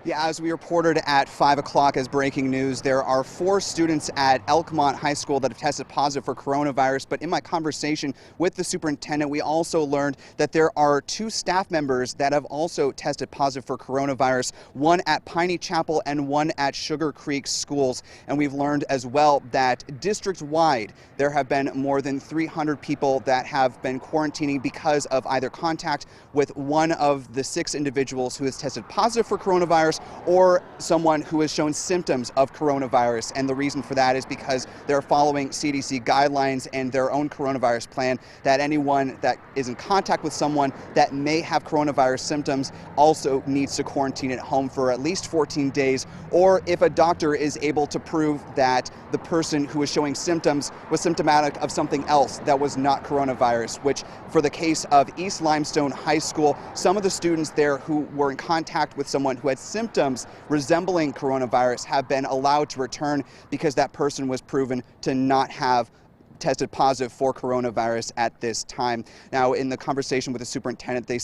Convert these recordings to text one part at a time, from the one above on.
Yeah, as we reported at 5 o'clock as breaking news, there are 4 students at Elkmont High School that have tested positive for coronavirus. But in my conversation with the superintendent, we also learned that there are 2 staff members that have also tested positive for coronavirus, one at Piney Chapel and one at Sugar Creek schools. And we've learned as well that district-wide, there have been more than 300 people that have been quarantining because of either contact with one of the 6 individuals who has tested positive for coronavirus or someone who has shown symptoms of coronavirus. And the reason for that is because they're following CDC guidelines and their own coronavirus plan that anyone that is in contact with someone that may have coronavirus symptoms also needs to quarantine at home for at least 14 days, or if a doctor is able to prove that the person who is showing symptoms was symptomatic of something else that was not coronavirus, which for the case of East Limestone High School, some of the students there who were in contact with someone who had symptoms resembling coronavirus have been allowed to return because that person was proven to not have tested positive for coronavirus at this time. Now, in the conversation with the superintendent, he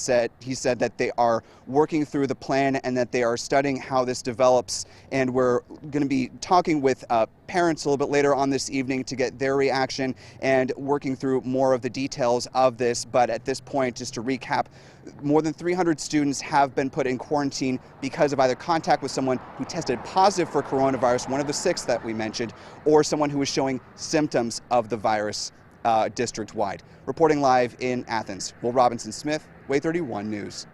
said that they are working through the plan and that they are studying how this develops. And we're going to be talking with parents a little bit later on this evening to get their reaction and working through more of the details of this. But at this point, just to recap, more than 300 students have been put in quarantine because of either contact with someone who tested positive for coronavirus, one of the 6 that we mentioned, or someone who was showing symptoms of the virus district-wide. Reporting live in Athens, Will Robinson Smith, WAAY 31 News.